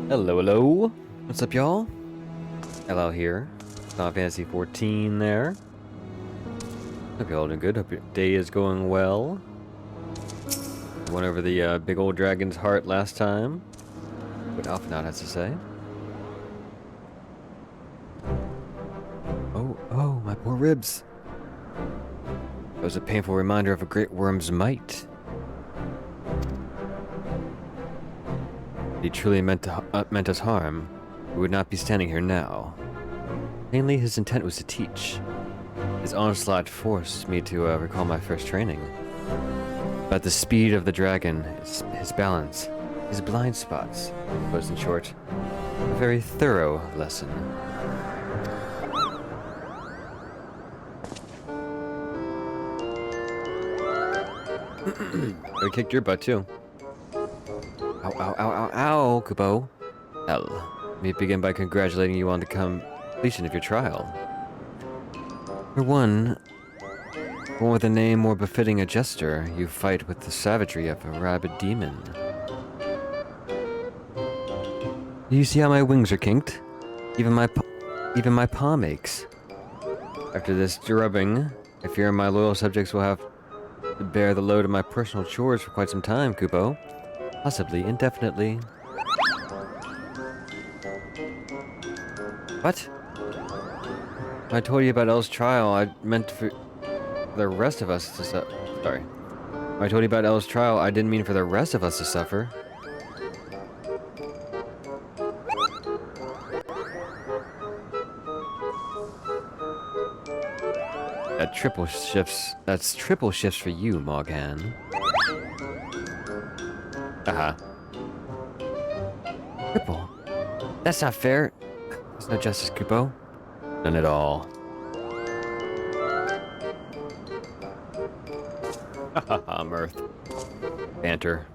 Hello, hello. What's up, y'all? Hello here. Final Fantasy 14 there. Hope you're all doing good. Hope your day is going well. Went over the big old dragon's heart last time. What Alphanaut has to say. Oh, my poor ribs. That was a painful reminder of a great worm's might. If he truly meant us harm, we would not be standing here now. Mainly, his intent was to teach. His onslaught forced me to recall my first training. About the speed of the dragon, his balance, his blind spots, was in short, a very thorough lesson. I kicked your butt too. Ow, ow, ow, ow, ow, Kupo. Hell, let me begin by congratulating you on the completion of your trial. For one with a name more befitting a jester, you fight with the savagery of a rabid demon. Do you see how my wings are kinked? Even my palm aches. After this drubbing, I fear my loyal subjects will have to bear the load of my personal chores for quite some time, Kupo. Possibly indefinitely. What? When I told you about Elle's trial, I meant for the rest of us to suffer. Sorry. When I told you about Elle's trial, I didn't mean for the rest of us to suffer. That's triple shifts for you, Morgan. Haha. Triple? That's not fair. There's no justice, Kupo. None at all. Haha, mirth. Banter.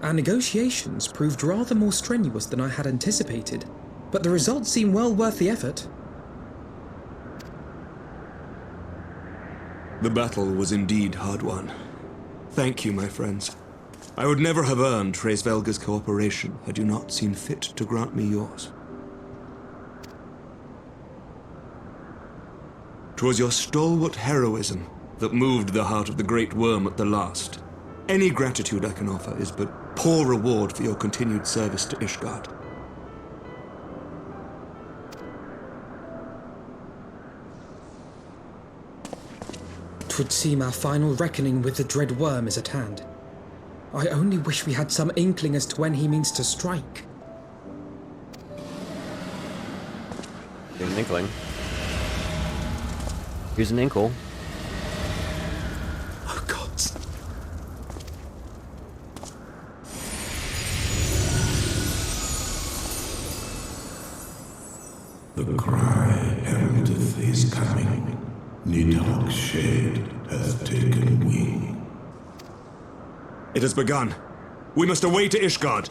Our negotiations proved rather more strenuous than I had anticipated, but the results seem well worth the effort. The battle was indeed hard won. Thank you, my friends. I would never have earned Velga's cooperation had you not seen fit to grant me yours. 'Twas your stalwart heroism that moved the heart of the Great Worm at the last. Any gratitude I can offer is but poor reward for your continued service to Ishgard. Twould seem our final reckoning with the dread worm is at hand. I only wish we had some inkling as to when he means to strike. Here's an inkling. Here's an inkle. Oh, gods. The cry heraldeth his coming. Nidhog's shade has taken wing. It has begun. We must away to Ishgard.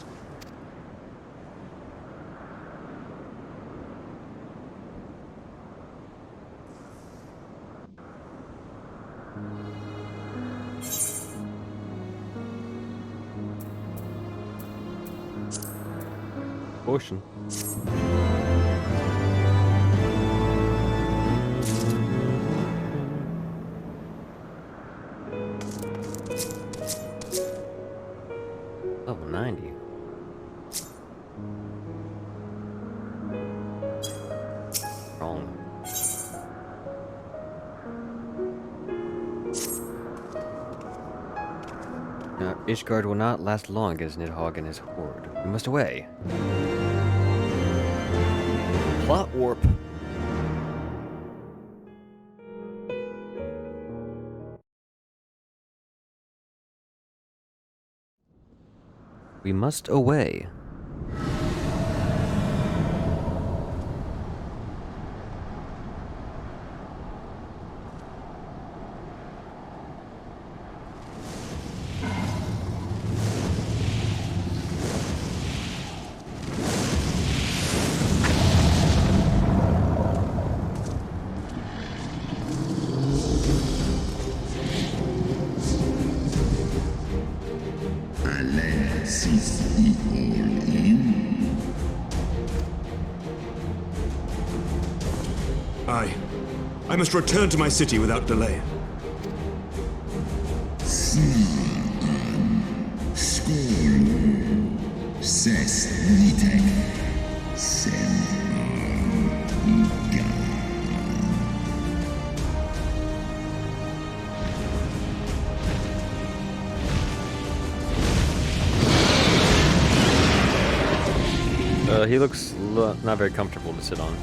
Ocean. Level 90. Wrong. Now, Ishgard will not last long against Nidhogg and his horde. We must away. Plot warp. We must away. I must return to my city without delay. He looks not very comfortable to sit on.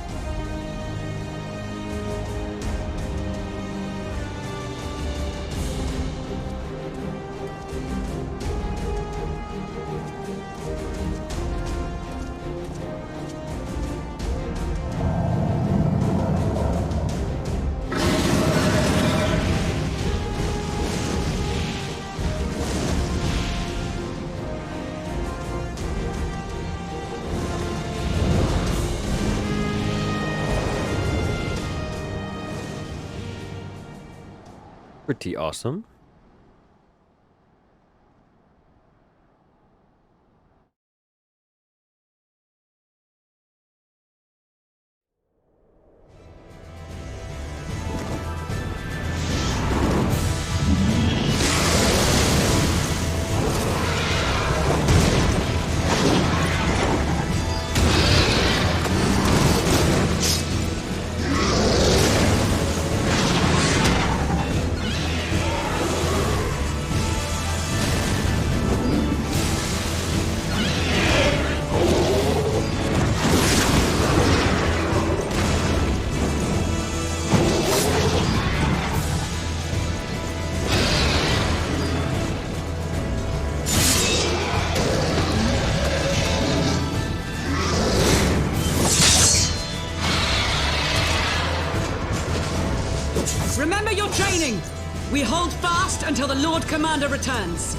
Pretty awesome. Remember your training! We hold fast until the Lord Commander returns.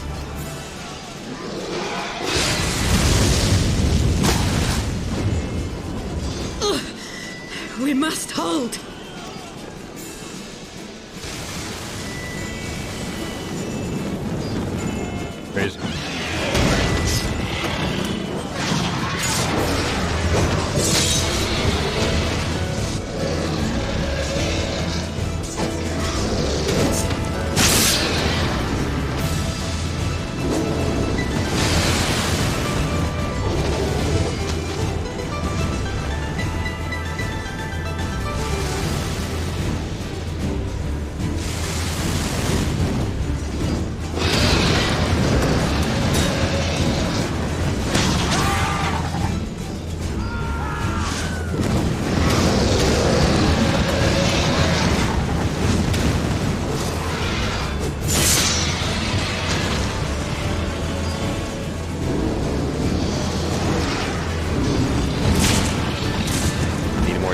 Ugh. We must hold. Crazy.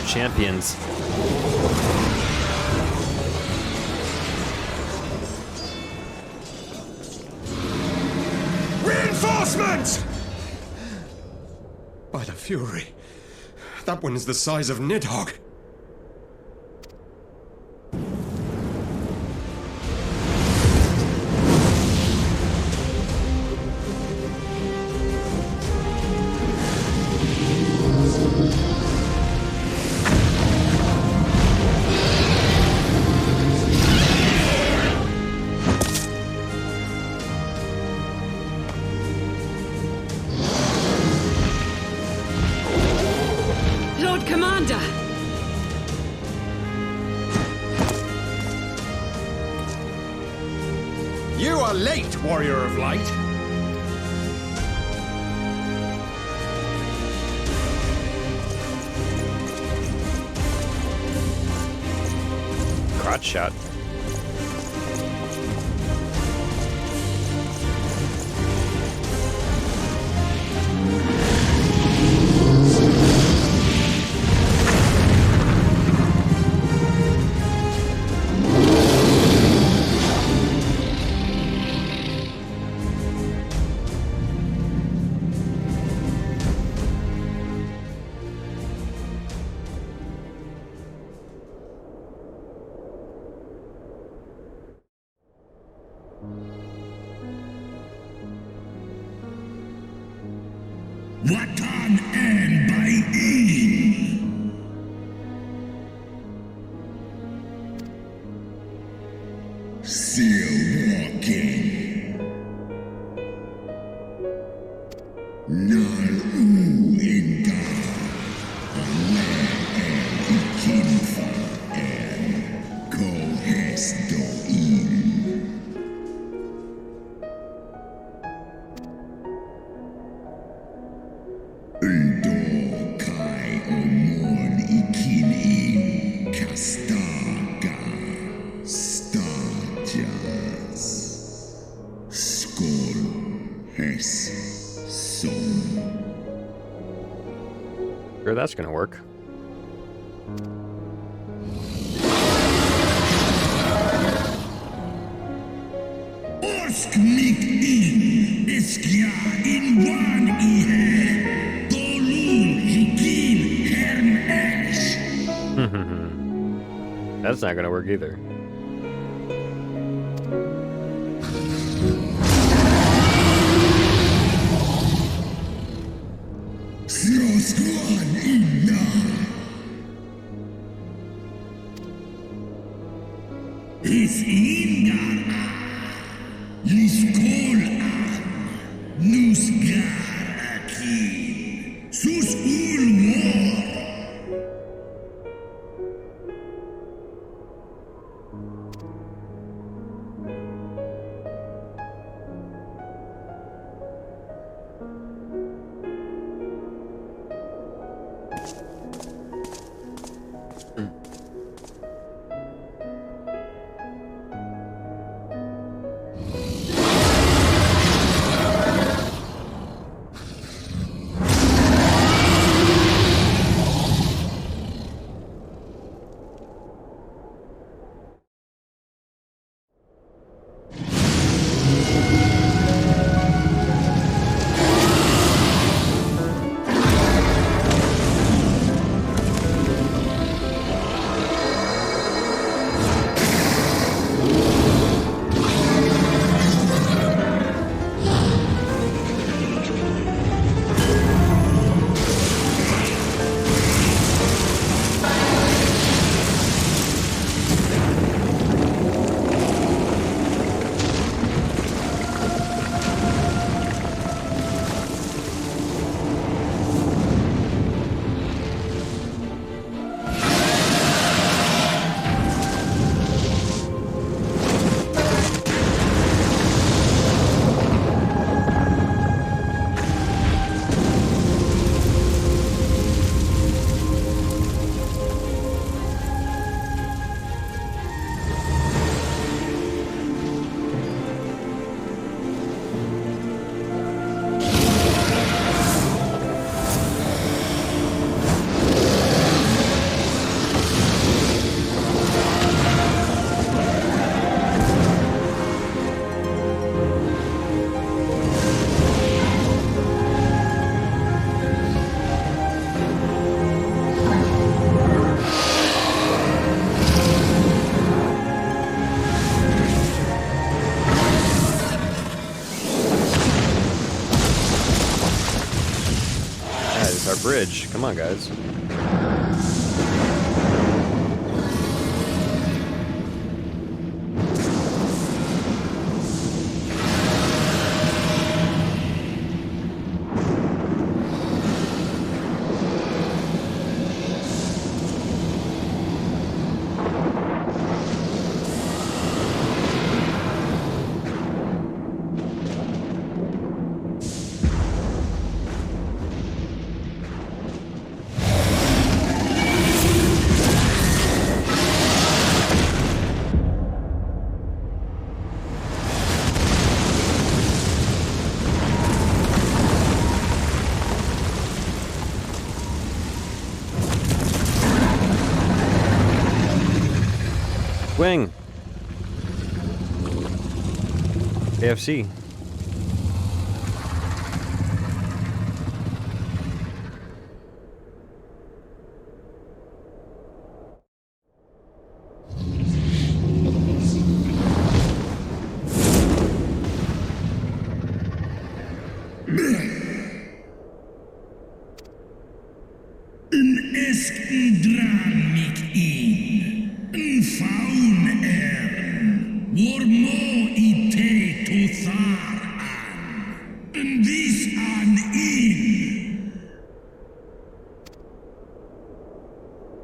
Champions. Reinforcements! By the Fury, that one is the size of Nidhogg. Commander! You are late, Warrior of Light. Crotch shot. Watan and by still walking. Nal inga. Ikinfa and Kohes doin. Undo kai omon ikinin kastaga stajas skol hes son. Sure, that's gonna work. Orsk mik in iskja in wan ihe. Dolun hikin hern esh. That's not gonna work either. Sroskuan inna. Is ingar liskol an nusgar akin sus ulwar. Our bridge. Come on, guys. Wing. AFC. dran mig in. Faun Vår må I te tothar an. Vis an in.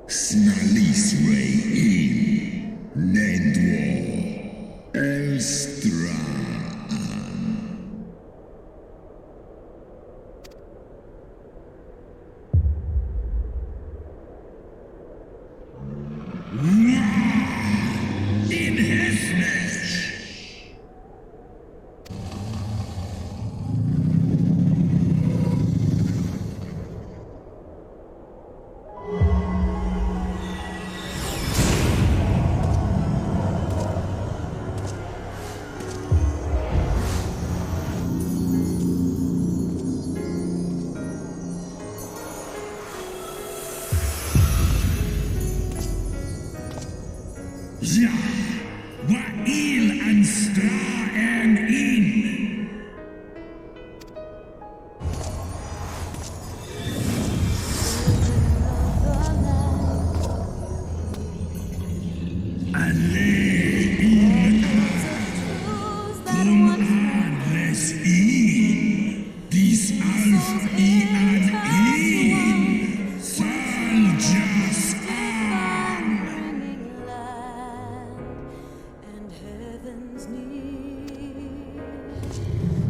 Snalis ray in. Nedwo. Elstra. In Heavensward. Ja, wa il an stra en in. Alle in kun adles in. Dis alf I an in. Sal jas an. And heaven's need,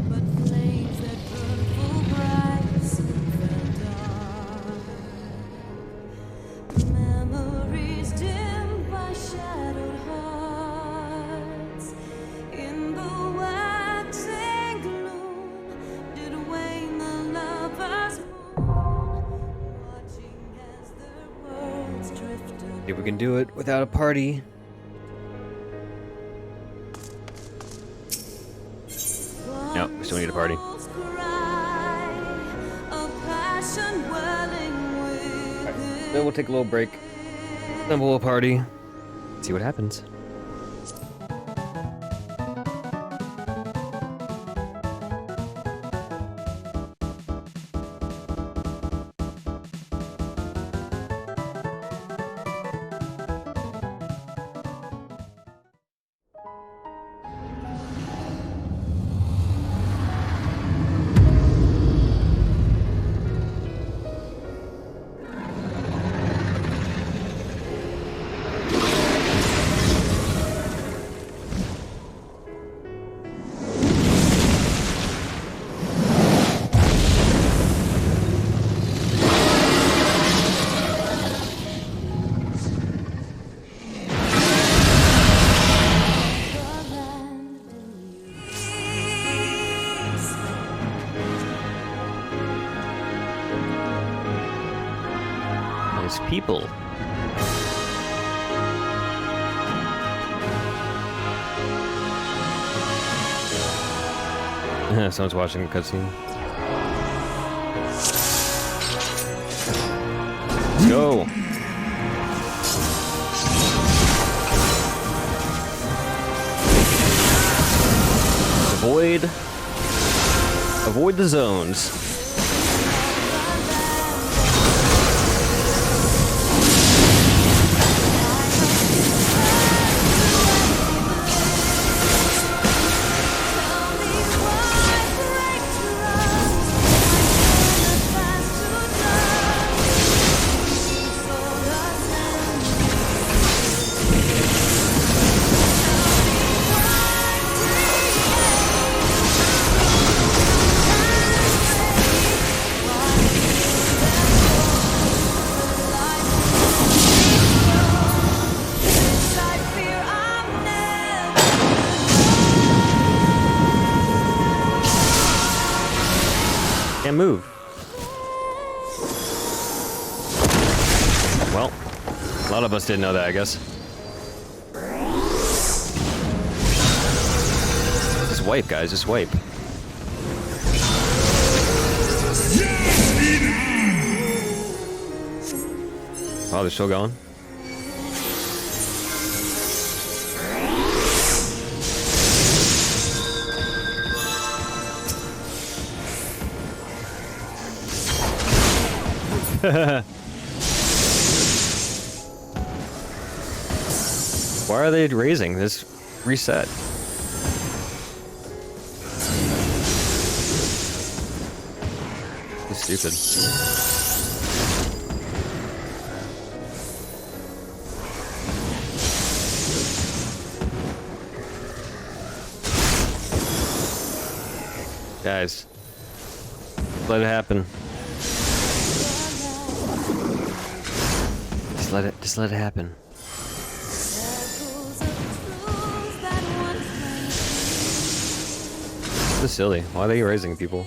but flames that burn full bright soon fell dark. Memories dimmed by shadowed hearts. In the waxing gloom, did wane the lovers' moon, watching as their words drifted. If we can do it without a party. No, we still need a party. Then we'll take a little break. Then we'll party. See what happens. Nice people. Someone's watching a cutscene. Go. Avoid the zones. Can't move. Well, a lot of us didn't know that, I guess. Just wipe, guys, just wipe. Oh, they're still going? Why are they raising? This reset. This is stupid. Guys, let it happen. Just let it happen. This is silly. Why are they raising people?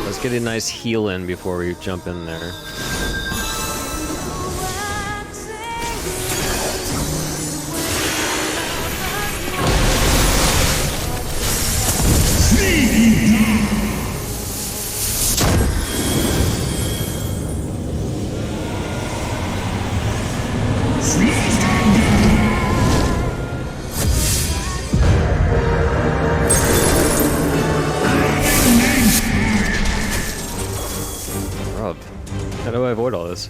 Let's get a nice heal in before we jump in there. Rob, how do I avoid all this?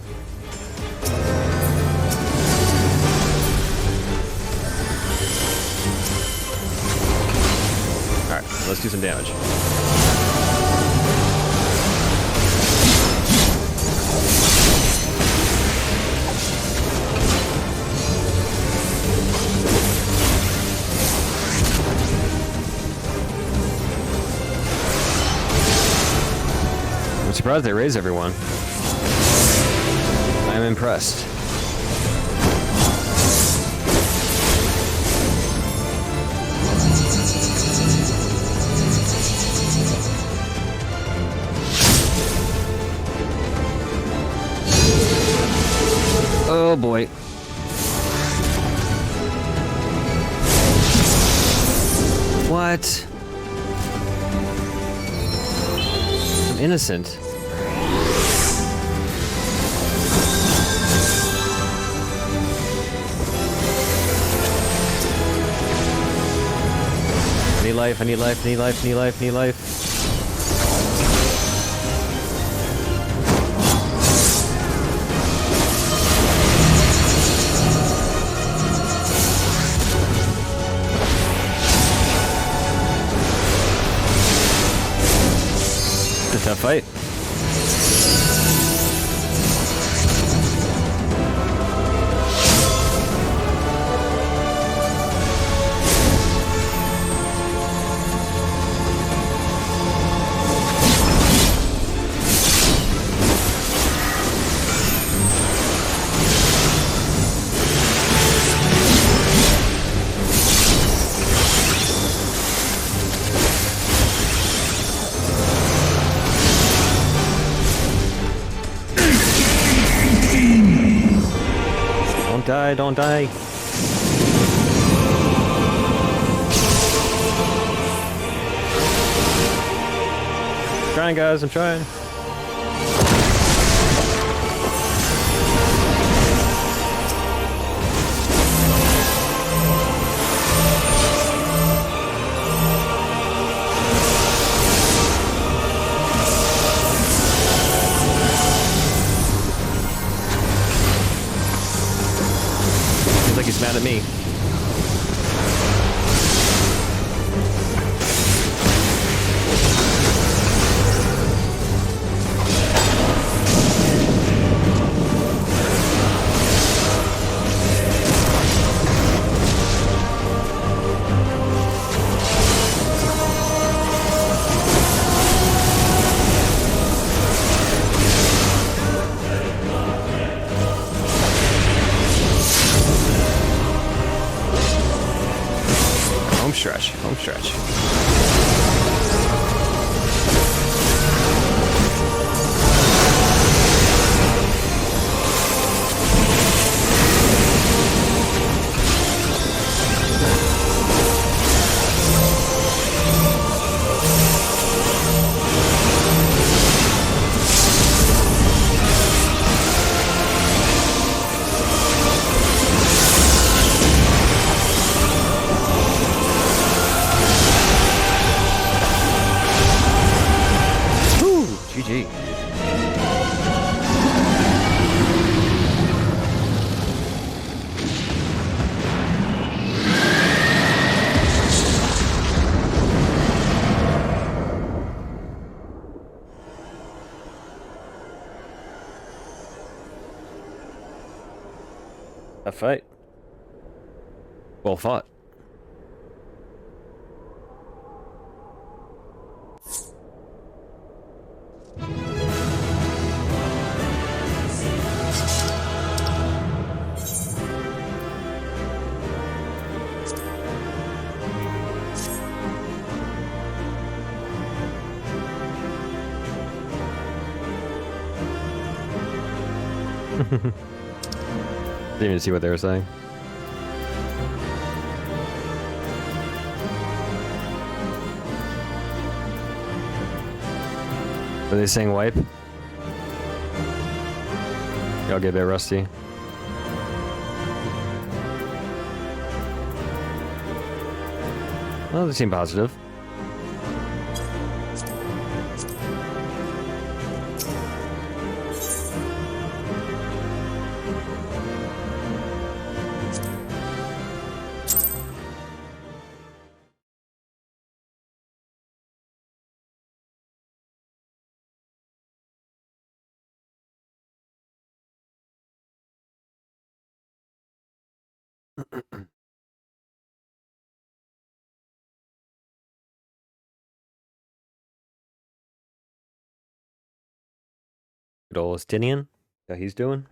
Alright, let's do some damage. I'm surprised they raise everyone. I'm impressed. Oh boy. What? I'm innocent. I need life, I need life, I need life, I need life, I need life. It's a tough fight. Don't die, don't die. I'm trying, guys, I'm trying. Seems like he's mad at me. Home stretch, home stretch. A fight. Well fought. Didn't even see what they were saying. Are they saying wipe? Y'all get a bit rusty. Well, they seem positive. Good old Estinian. How he's doing?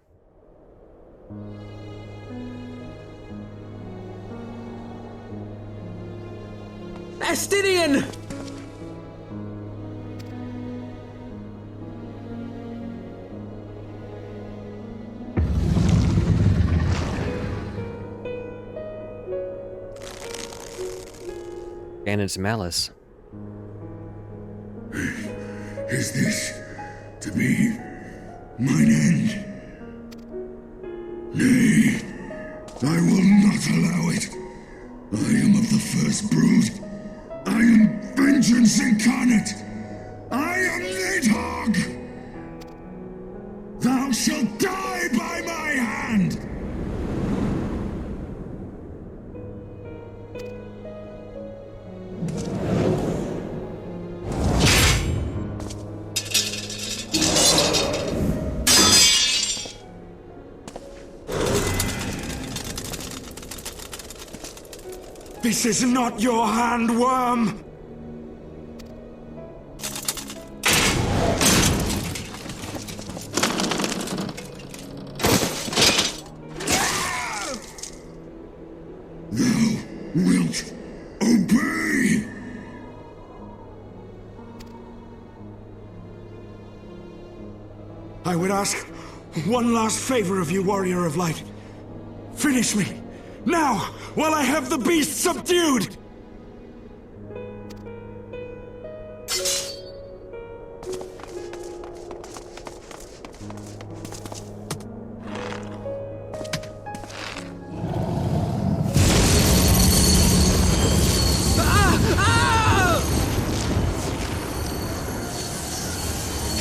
Estinian! Ganon's malice. Is this to be mine end? Nay, I will not allow it. I am of the first brood. I am vengeance incarnate. I am Nidhogg. Thou shalt die by my hand. This is not your hand, worm! Thou wilt obey. I would ask one last favor of you, Warrior of Light. Finish me! Now, while I have the beast subdued!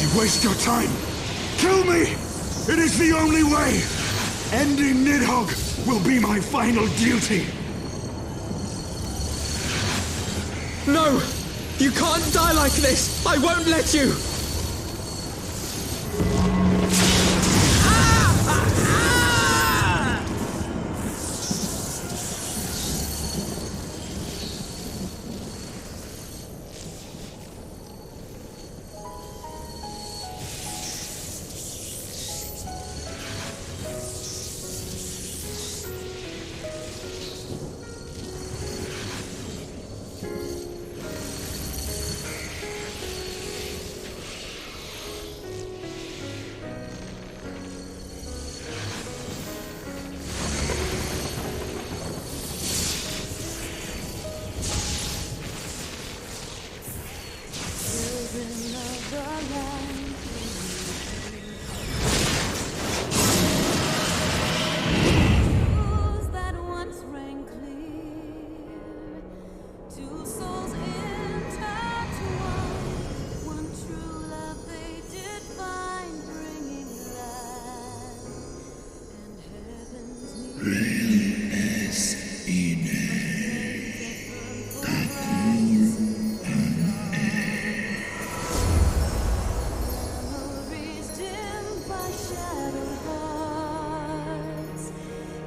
You waste your time! Kill me! It is the only way! Ending Nidhogg will be my final duty! No! You can't die like this! I won't let you!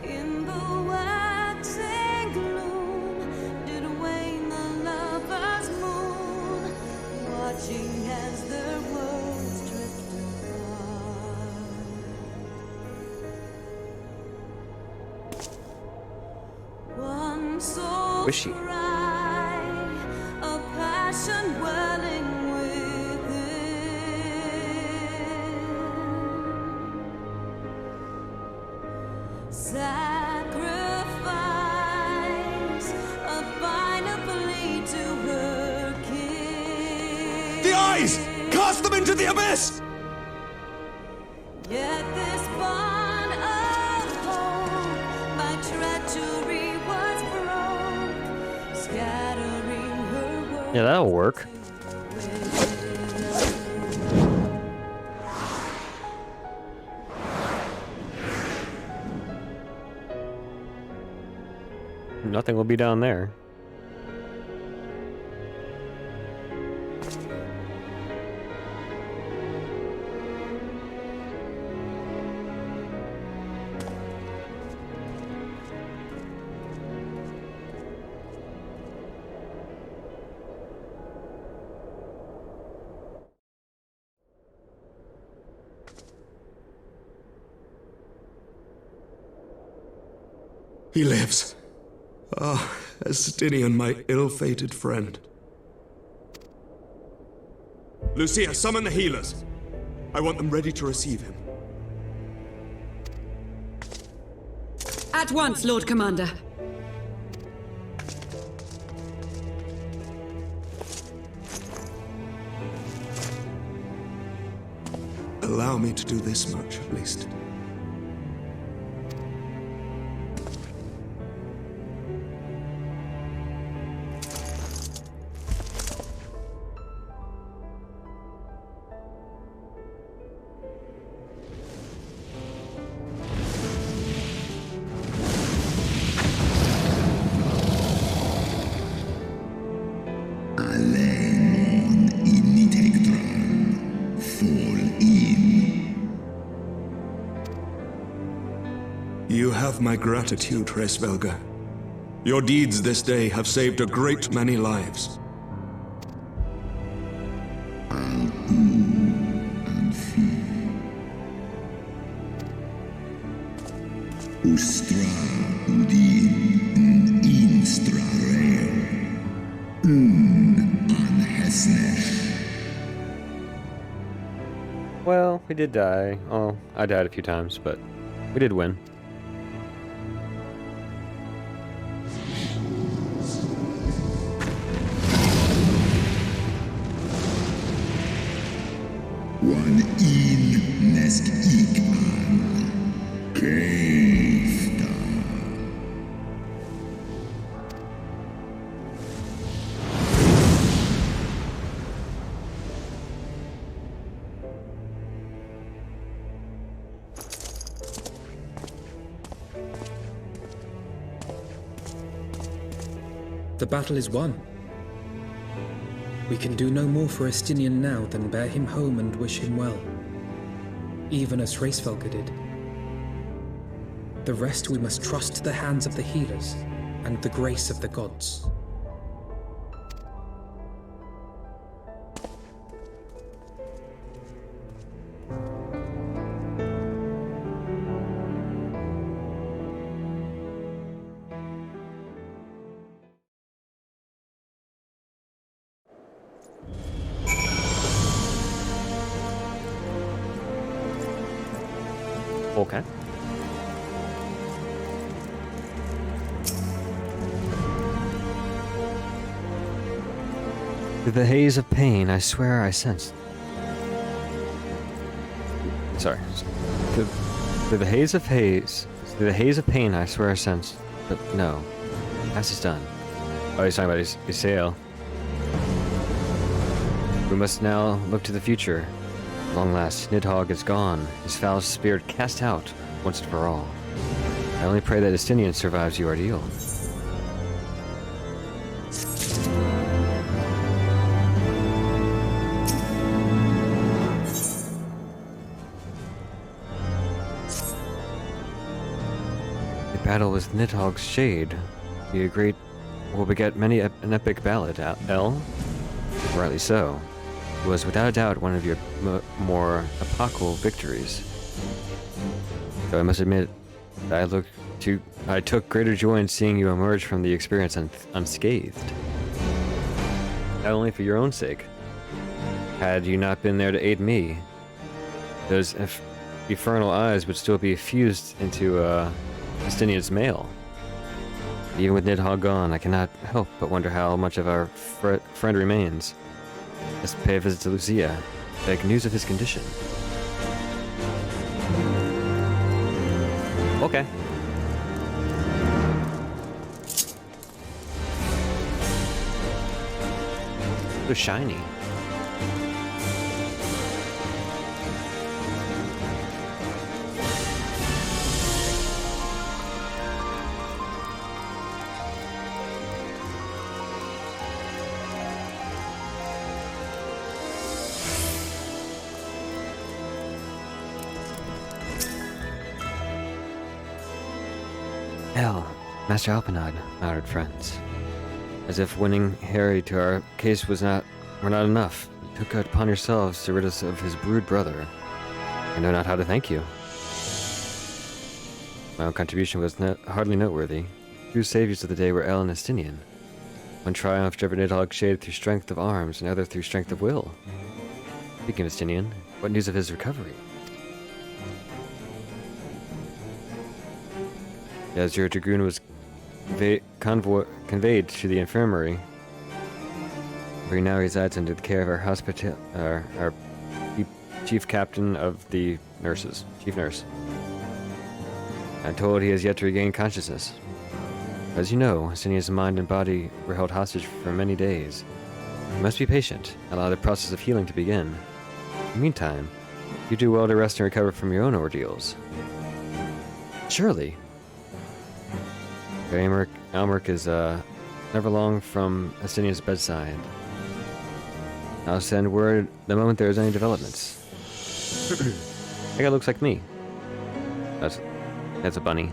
In Wishy. cry, a passion welling within. Sacrifice, a final plea to her king. The eyes! Cast them into the abyss! Yet this bond of hope by treachery was broke, scattering her world. Yeah, that'll work. Nothing will be down there. He lives. Ah, Estinian, my ill-fated friend. Lucia, summon the healers. I want them ready to receive him. At once, Lord Commander. Allow me to do this much, at least. Alemon imitegdran, fall in. You have my gratitude, Resvelga. Your deeds this day have saved a great many lives. Ustra udin instra rare. Anhesnesh. Well, we did die. Oh, I died a few times, but we did win. One in nesk ik an. Keifta. The battle is won. We can do no more for Estinian now than bear him home and wish him well, even as Hraesvelga did. The rest we must trust to the hands of the healers and the grace of the gods. Okay. Through the haze of pain, I swear I sensed. Sorry. Through the haze of pain, I swear I sensed. But no, past is done. Oh, he's talking about his sail. We must now look to the future. Long last, Nidhogg is gone, his foul spirit cast out once and for all. I only pray that Estinian survives the ordeal. The battle with Nidhogg's shade will beget many an epic ballad, El? Rightly so. It was without a doubt one of your more epochal victories. Though I must admit that I look I took greater joy in seeing you emerge from the experience unscathed. Not only for your own sake. Had you not been there to aid me, those infernal eyes would still be fused into Justinian's mail. Even with Nidhogg gone, I cannot help but wonder how much of our friend remains. Let's pay a visit to Lucia, beg news of his condition. Okay. So shiny. Hell, Master Alpenad, honored friends. As if winning Harry to our case were not enough, you took it upon yourselves to rid us of his brood brother. I know not how to thank you. My own contribution was hardly noteworthy. True saviors of the day were El and Estinian. One triumphed over Nidhogg shade through strength of arms, and the other through strength of will. Speaking of Estinian, what news of his recovery? As your dragoon was conveyed to the infirmary, where he now resides under the care of our chief captain of the nurses, chief nurse. I'm told he has yet to regain consciousness. As you know, Estinian's mind and body were held hostage for many days. You must be patient, allow the process of healing to begin. In the meantime, you do well to rest and recover from your own ordeals. Surely. Almeric is never long from Estinian's bedside. I'll send word the moment there is any developments. That guy looks like me. That's a bunny.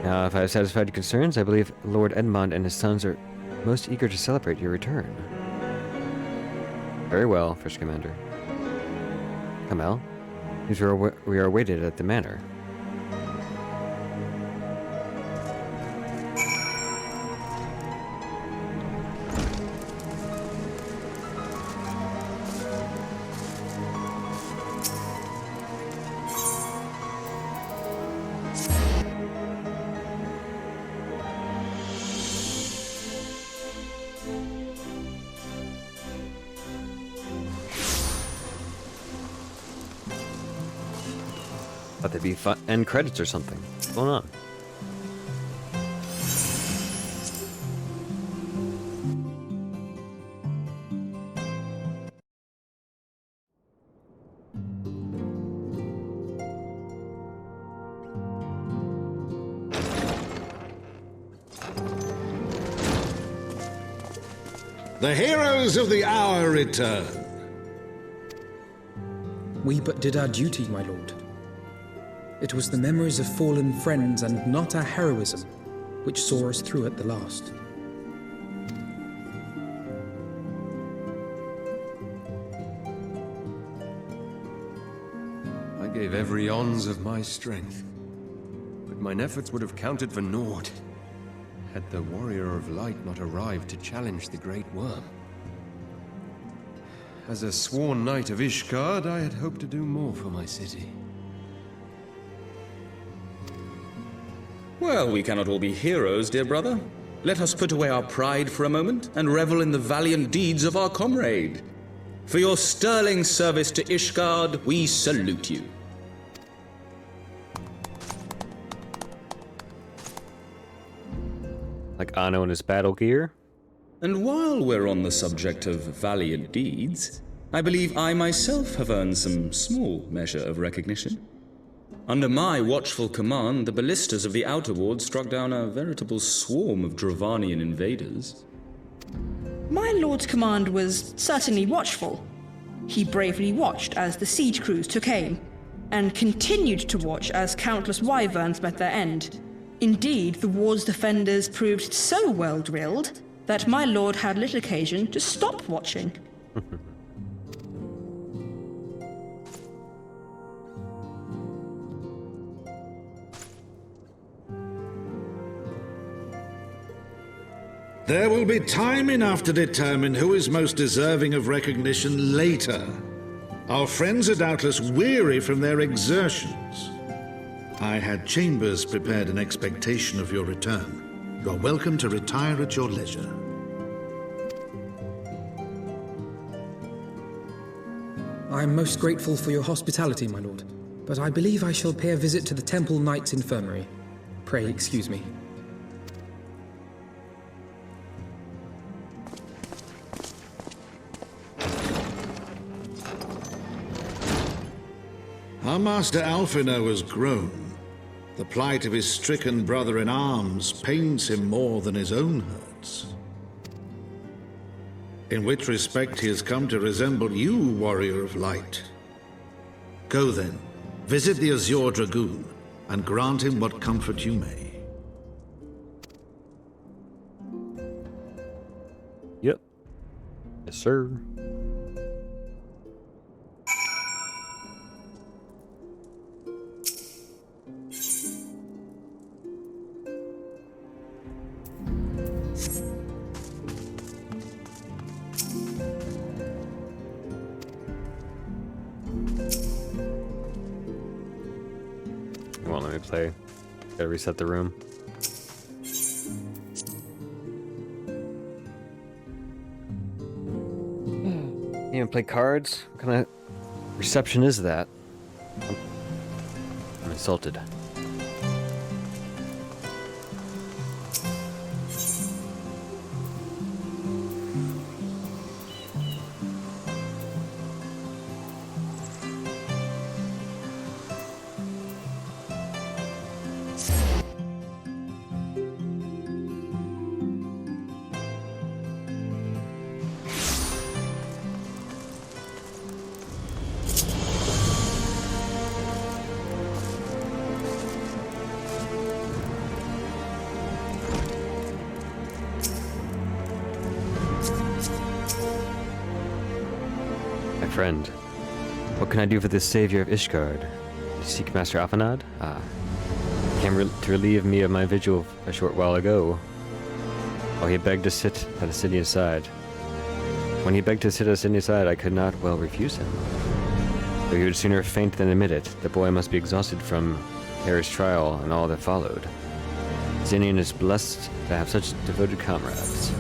Now, if I have satisfied your concerns, I believe Lord Edmond and his sons are most eager to celebrate your return. Very well, First Commander. Come, El. We are awaited at the manor. Thought they'd be end credits or something. What's going on? The heroes of the hour return. We but did our duty, my lord. It was the memories of fallen friends and not our heroism which saw us through at the last. I gave every ounce of my strength, but mine efforts would have counted for naught had the Warrior of Light not arrived to challenge the Great Worm. As a sworn knight of Ishgard, I had hoped to do more for my city. Well, we cannot all be heroes, dear brother. Let us put away our pride for a moment and revel in the valiant deeds of our comrade. For your sterling service to Ishgard, we salute you. Like Anno in his battle gear? And while we're on the subject of valiant deeds, I believe I myself have earned some small measure of recognition. Under my watchful command, the ballistas of the Outer Ward struck down a veritable swarm of Dravanian invaders. My lord's command was certainly watchful. He bravely watched as the siege crews took aim, and continued to watch as countless wyverns met their end. Indeed, the ward's defenders proved so well drilled that my lord had little occasion to stop watching. There will be time enough to determine who is most deserving of recognition later. Our friends are doubtless weary from their exertions. I had chambers prepared in expectation of your return. You are welcome to retire at your leisure. I am most grateful for your hospitality, my lord, but I believe I shall pay a visit to the Temple Knight's Infirmary. Pray excuse me. Our master Alphino has grown. The plight of his stricken brother-in-arms pains him more than his own hurts. In which respect he has come to resemble you, warrior of light. Go then, visit the Azure Dragoon, and grant him what comfort you may. Yep. Yes, sir. Well, let me play. Gotta reset the room. You even play cards? What kind of reception is that? I'm insulted. Friend, what can I do for the savior of Ishgard? Seek Master Alphanad? Came to relieve me of my vigil a short while ago. While he begged to sit at Asinia's side. When he begged to sit at Asinia's side, I could not well refuse him. Though he would sooner faint than admit it, the boy must be exhausted from Harry's trial and all that followed. Asinian is blessed to have such devoted comrades.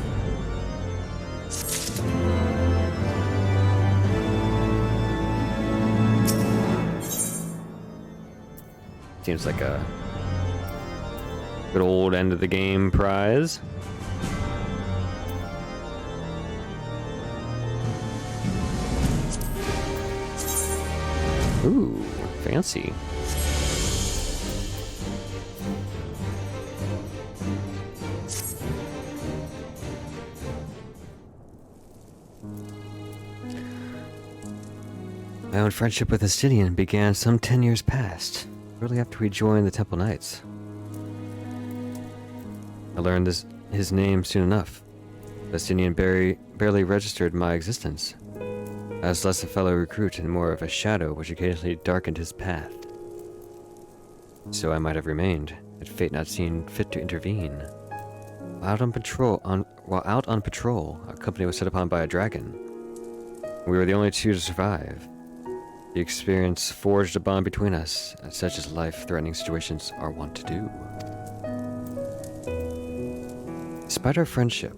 Seems like a good old end of the game prize. Ooh, fancy. My own friendship with Astidian began some 10 years past. Shortly after we joined the Temple Knights. I learned his name soon enough. Justinian barely registered my existence. I was less a fellow recruit and more of a shadow which occasionally darkened his path. So I might have remained, had fate not seen fit to intervene. While out on patrol, our company was set upon by a dragon. We were the only two to survive. The experience forged a bond between us, such as life-threatening situations are wont to do. Despite our friendship,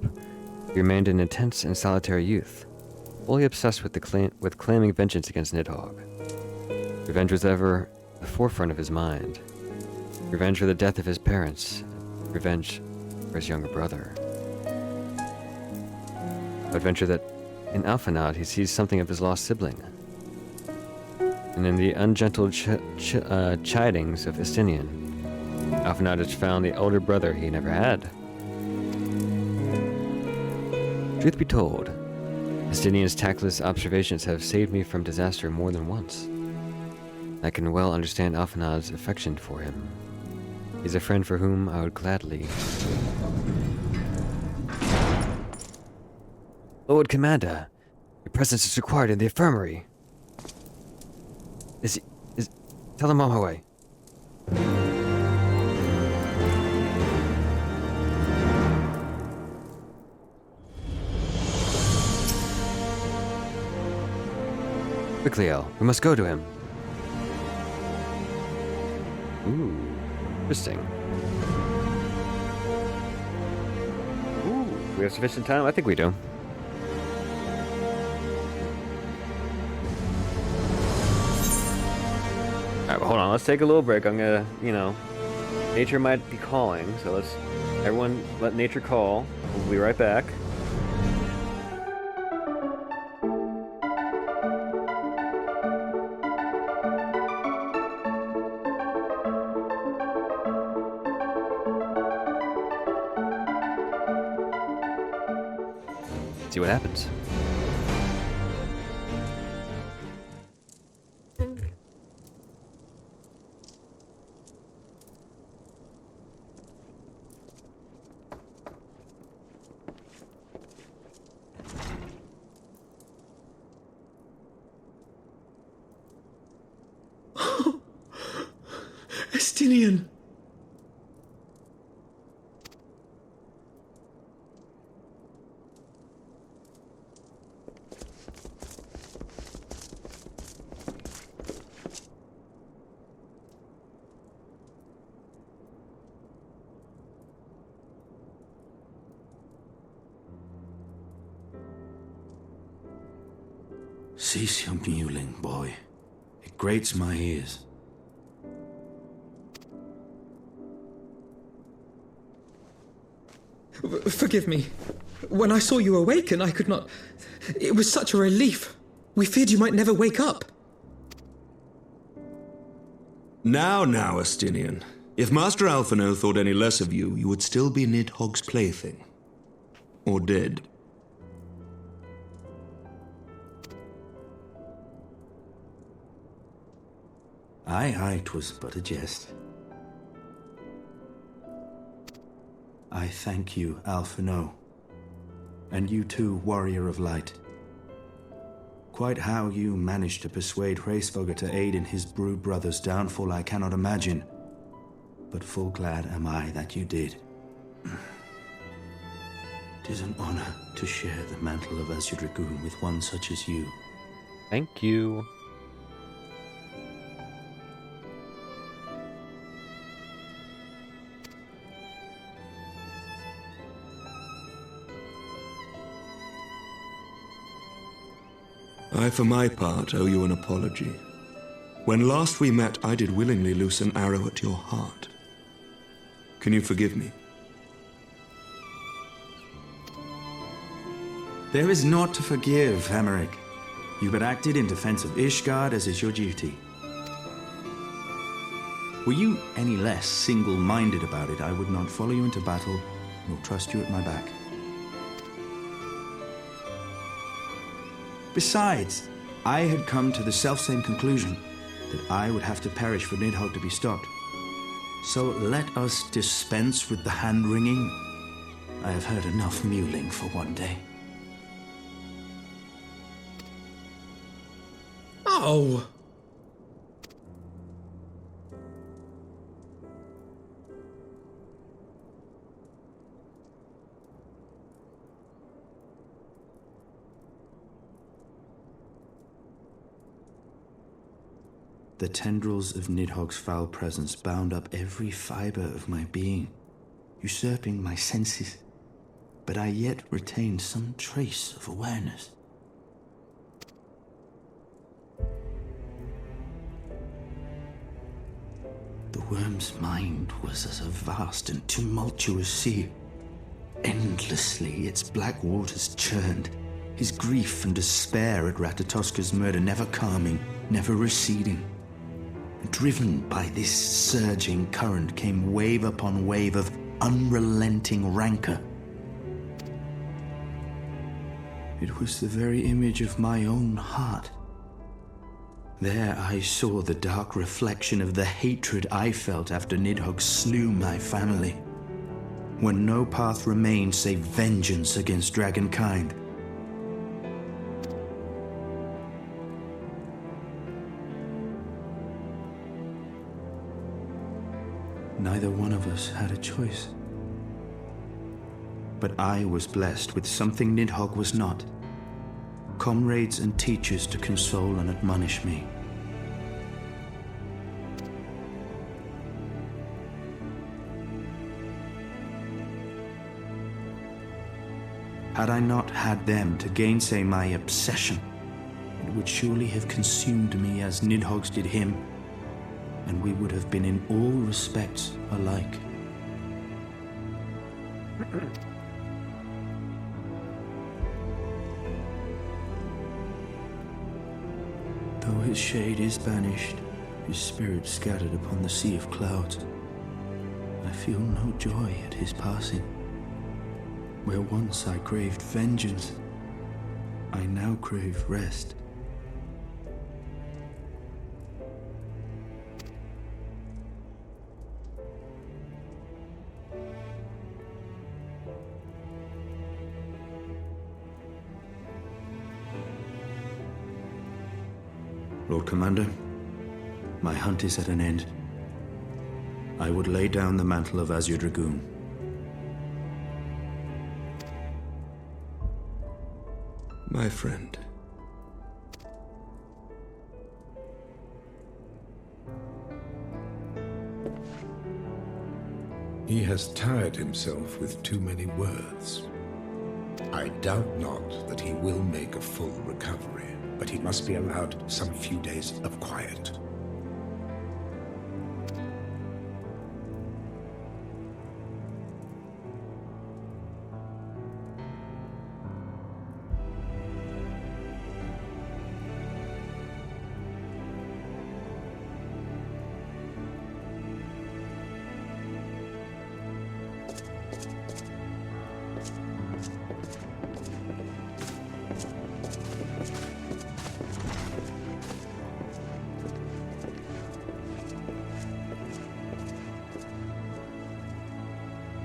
we remained an intense and solitary youth, fully obsessed with claiming vengeance against Nidhogg. Revenge was ever the forefront of his mind. Revenge for the death of his parents. Revenge for his younger brother. But venture that in Alphanad he sees something of his lost sibling. And in the ungentle chidings of Estinian, Alphanad has found the older brother he never had. Truth be told, Estinian's tactless observations have saved me from disaster more than once. I can well understand Alphanad's affection for him. He's a friend for whom I would gladly... Lord Commander, your presence is required in the infirmary. Tell him I'm on my way. Quickly, El. We must go to him. Ooh, interesting. Ooh, we have sufficient time? I think we do. Alright, well, hold on. Let's take a little break. I'm gonna, nature might be calling, so let's everyone let nature call. We'll be right back. See what happens. Estinian! Cease your mewling, boy. It grates my ears. Forgive me. When I saw you awaken, I could not... It was such a relief. We feared you might never wake up. Now, Estinian. If Master Alphino thought any less of you, you would still be Nidhogg's plaything. Or dead. Aye, 'twas but a jest. I thank you, Alphino. And you too, Warrior of Light. Quite how you managed to persuade Hraesvelgr to aid in his brood brother's downfall I cannot imagine, but full glad am I that you did. 'Tis an honor to share the mantle of Azure Dragoon with one such as you. Thank you. I, for my part, owe you an apology. When last we met, I did willingly loose an arrow at your heart. Can you forgive me? There is naught to forgive, Hameric. You but acted in defense of Ishgard as is your duty. Were you any less single-minded about it, I would not follow you into battle, nor trust you at my back. Besides, I had come to the selfsame conclusion, that I would have to perish for Nidhogg to be stopped. So let us dispense with the hand-wringing. I have heard enough mewling for one day. Oh! The tendrils of Nidhogg's foul presence bound up every fiber of my being, usurping my senses, but I yet retained some trace of awareness. The worm's mind was as a vast and tumultuous sea. Endlessly its black waters churned, his grief and despair at Ratatoska's murder never calming, never receding. Driven by this surging current came wave upon wave of unrelenting rancor. It was the very image of my own heart. There I saw the dark reflection of the hatred I felt after Nidhogg slew my family, when no path remained save vengeance against dragonkind. Neither one of us had a choice. But I was blessed with something Nidhogg was not. comrades and teachers to console and admonish me. Had I not had them to gainsay my obsession, it would surely have consumed me as Nidhogg's did him, and we would have been in all respects alike. Though his shade is banished, his spirit scattered upon the sea of clouds, I feel no joy at his passing. Where once I craved vengeance, I now crave rest. Lord Commander, my hunt is at an end. I would lay down the mantle of Azure Dragoon. My friend. He has tired himself with too many words. I doubt not that he will make a full recovery, but he must be allowed some few days of quiet.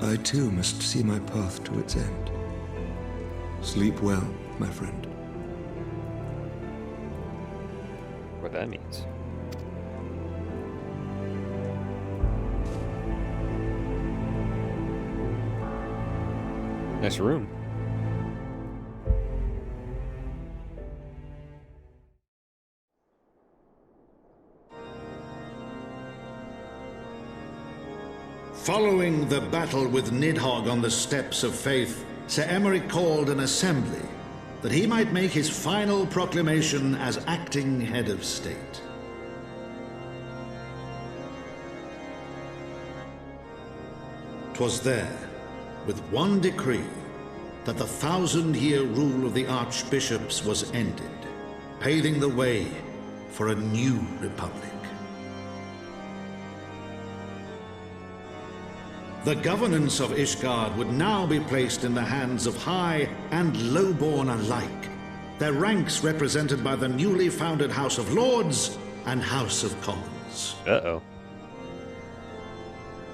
I too must see my path to its end. Sleep well, my friend. What that means. Nice room. Following the battle with Nidhogg on the Steps of Faith, Sir Emeric called an assembly that he might make his final proclamation as acting head of state. "'Twas there, with one decree, that the 1,000-year rule of the archbishops was ended, paving the way for a new republic. The governance of Ishgard would now be placed in the hands of high and lowborn alike, their ranks represented by the newly founded House of Lords and House of Commons. Uh-oh.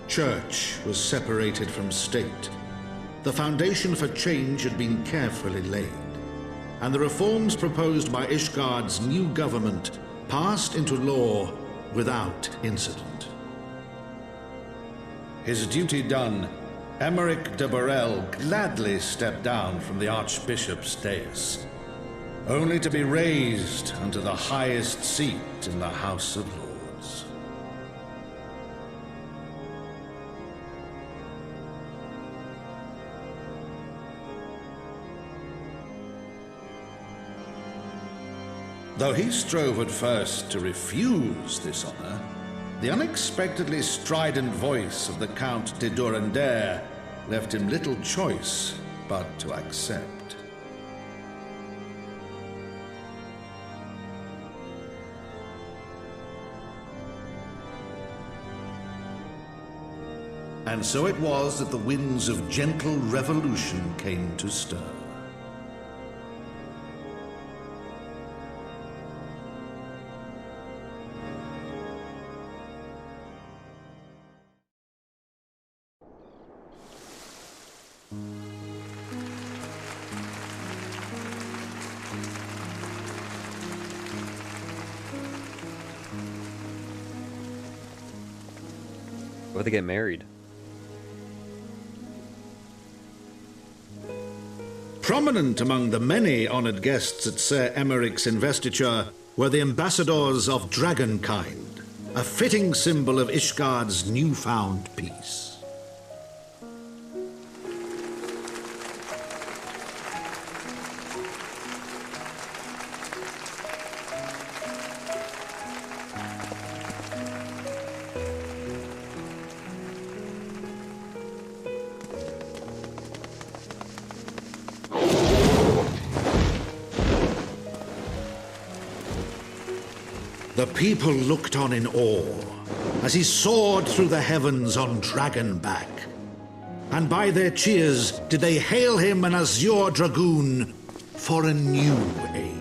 Church was separated from state. The foundation for change had been carefully laid, and the reforms proposed by Ishgard's new government passed into law without incident. His duty done, Emeric de Burrell gladly stepped down from the Archbishop's dais, only to be raised unto the highest seat in the House of Lords. Though he strove at first to refuse this honor, the unexpectedly strident voice of the Count de Durandare left him little choice but to accept. And so it was that the winds of gentle revolution came to stir. Why'd they get married? Prominent among the many honoured guests at Sir Emeric's investiture were the ambassadors of Dragonkind, a fitting symbol of Ishgard's newfound peace. The people looked on in awe as he soared through the heavens on Dragonback. And by their cheers did they hail him an azure dragoon for a new age.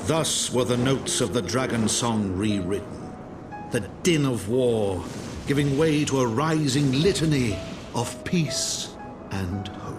Thus were the notes of the dragon song rewritten, the din of war giving way to a rising litany of peace and hope.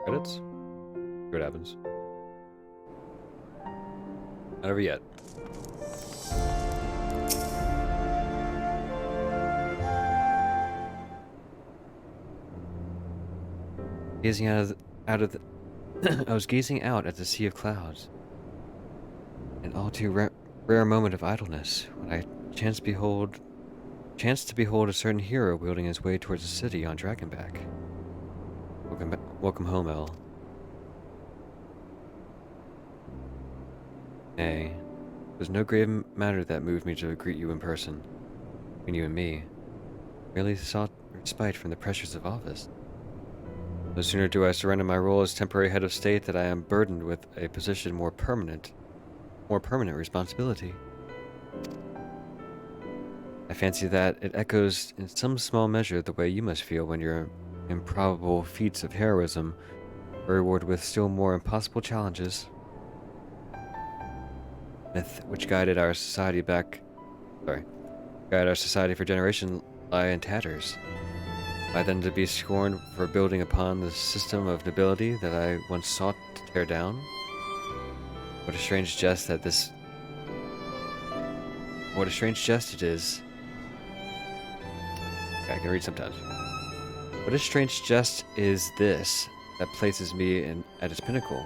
Credits? See what happens. Not over yet. Gazing out of the I was gazing out at the sea of clouds. An all too rare moment of idleness when I chanced to behold a certain hero wielding his way towards the city on Dragonback. Welcome home, El. Nay, it was no grave matter that moved me to greet you in person. Between you and me, merely sought respite from the pressures of office. No sooner do I surrender my role as temporary head of state that I am burdened with a position more permanent responsibility. I fancy that it echoes in some small measure the way you must feel when your improbable feats of heroism are rewarded with still more impossible challenges. Myth which guided our society for generations lie in tatters. I then to be scorned for building upon the system of nobility that I once sought to tear down? What a strange jest it is. Okay, I can read sometimes. What a strange jest is this that places me at its pinnacle.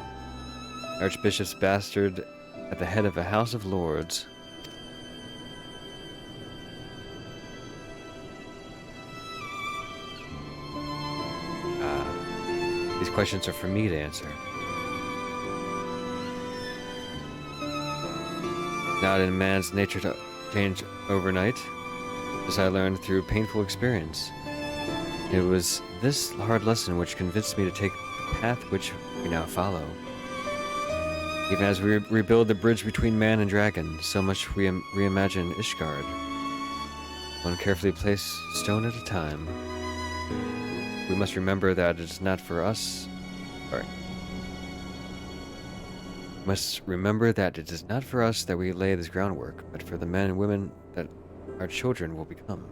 Archbishop's bastard at the head of a House of Lords. These questions are for me to answer. Not in man's nature to change overnight, as I learned through painful experience. It was this hard lesson which convinced me to take the path which we now follow. Even as we rebuild the bridge between man and dragon, so much we reimagine Ishgard. One carefully placed stone at a time. We must remember that it is not for us. Must remember that it is not for us that we lay this groundwork, but for the men and women that our children will become.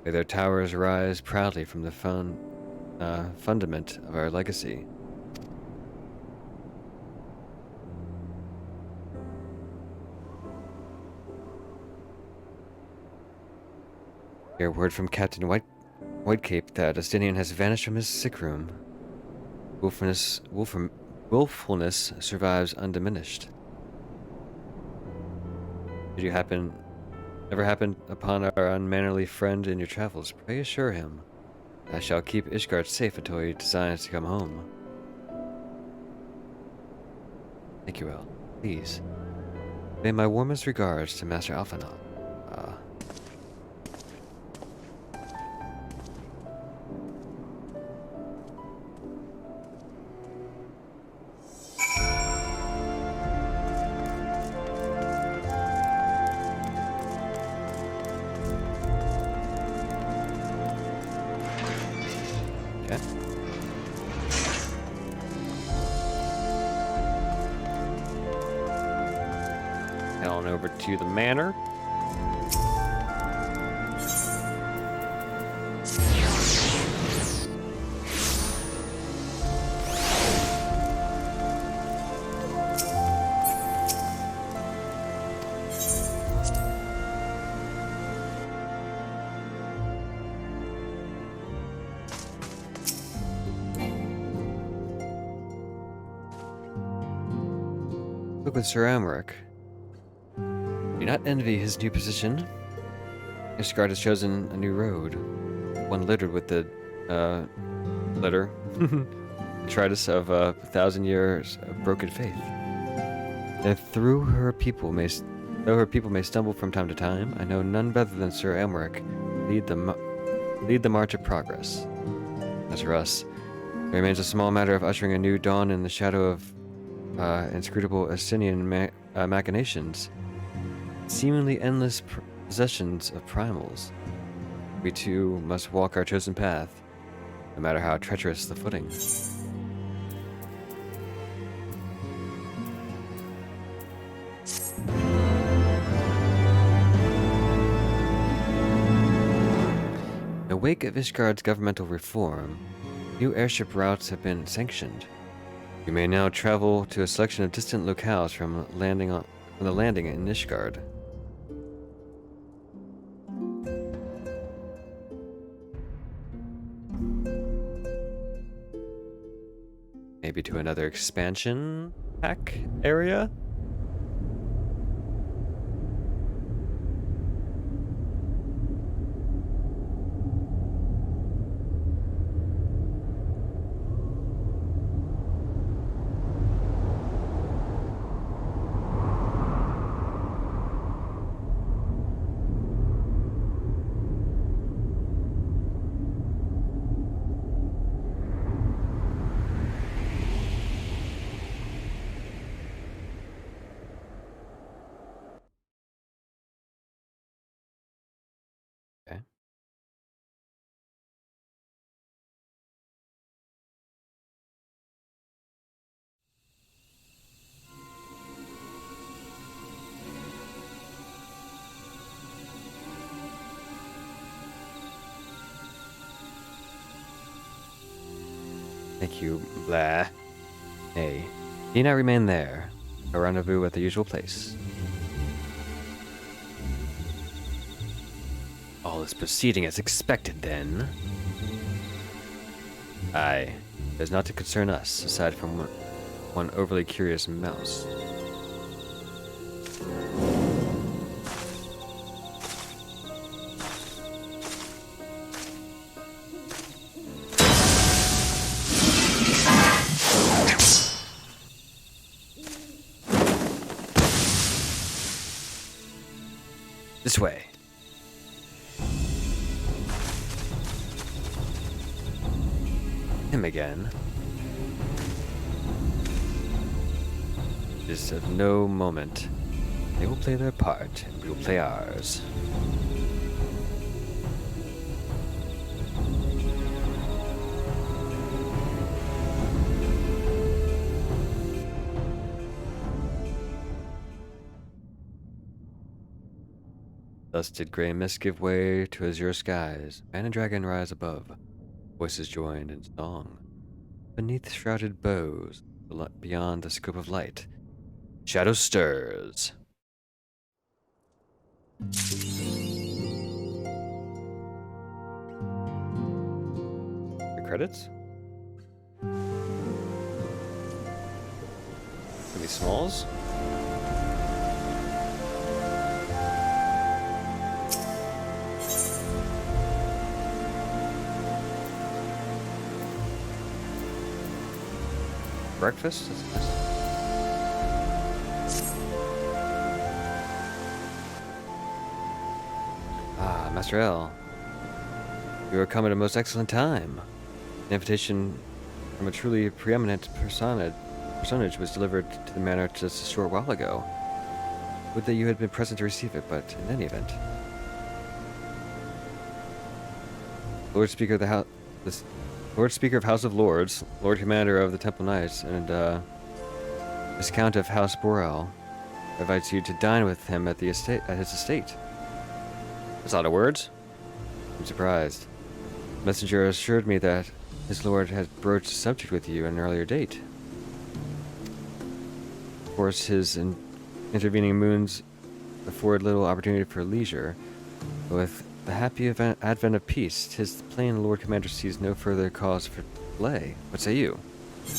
May their towers rise proudly from the fundament of our legacy. Hear word from Captain Whitecape that Astinian has vanished from his sick room. Willfulness survives undiminished. Did you ever happen upon our unmannerly friend in your travels? Pray assure him I shall keep Ishgard safe until he designs to come home. Thank you, El. Please, pay my warmest regards to Master Alphanon. On over to the manor. Look with Sir Amric. Do not envy his new position. Ishgard has chosen a new road, one littered with the detritus of 1,000 years of broken faith. And though her people may stumble from time to time, I know none better than Sir Amric lead the march of progress. As for us, it remains a small matter of ushering a new dawn in the shadow of inscrutable Astinian machinations. Seemingly endless possessions of primals. We too must walk our chosen path, no matter how treacherous the footing. In the wake of Ishgard's governmental reform, new airship routes have been sanctioned. You may now travel to a selection of distant locales from the landing in Ishgard. Maybe to another expansion pack area? Thank you, blah. Hey, do not remain there. A rendezvous at the usual place. All is proceeding as expected, then. Aye, it is not to concern us, aside from one overly curious mouse. This way. Him again. It is of no moment. They will play their part, and we will play ours. Thus did grey mist give way to azure skies, man and dragon rise above, voices joined in song. Beneath shrouded bows, beyond the scope of light, shadow stirs. The credits? Maybe Smalls? Breakfast? That's nice. Ah, Master L. You are come at a most excellent time. An invitation from a truly preeminent personage was delivered to the manor just a short while ago. Would that you had been present to receive it, but in any event. Lord Speaker of the House... Lord Speaker of House of Lords, Lord Commander of the Temple Knights, and Viscount of House Borel invites you to dine with him at his estate. That's a lot of words. I'm surprised. The messenger assured me that his lord had broached the subject with you at an earlier date. Of course, his intervening moons afford little opportunity for leisure, but with the happy advent of peace, 'tis plain the Lord Commander sees no further cause for delay. What say you? To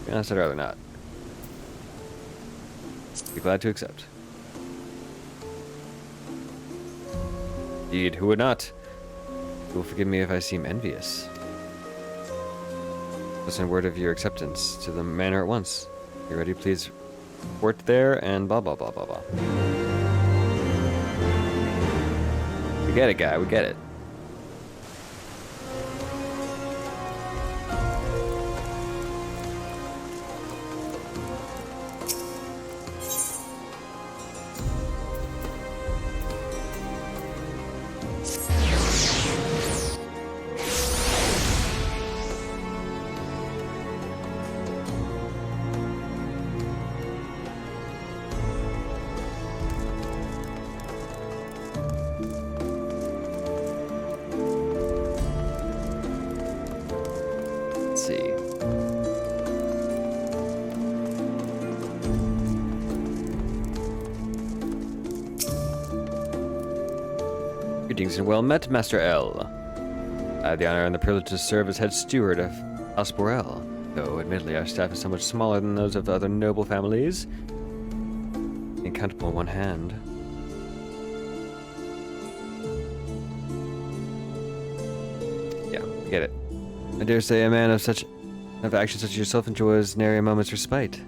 be honest, I'd rather not. Be glad to accept. Indeed, who would not? You will forgive me if I seem envious. Just send word of your acceptance to the manor at once. You ready, please? Report there and blah blah blah blah blah. We get it, guy. We get it. Greetings and well met, Master L. I have the honor and the privilege to serve as head steward of House Borel, though admittedly our staff is somewhat smaller than those of other noble families. Incountable in one hand. Yeah, I get it. I dare say a man of action such as yourself enjoys nary a moment's respite.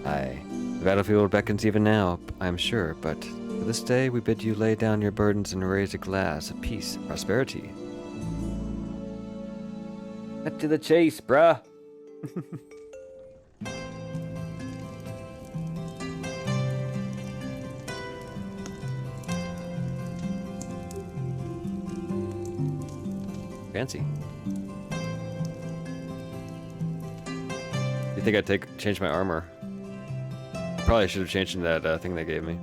Aye, the battlefield beckons even now, I am sure, but for this day we bid you lay down your burdens and raise a glass of peace and prosperity. Cut to the chase, bruh! Fancy. You think I'd change my armor? Probably should have changed in that thing they gave me.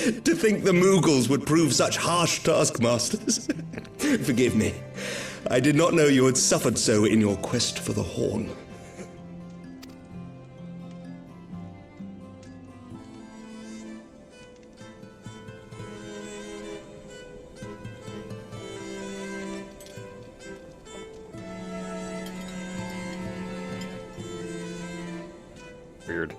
To think the Moogles would prove such harsh taskmasters. Forgive me. I did not know you had suffered so in your quest for the horn. Weird.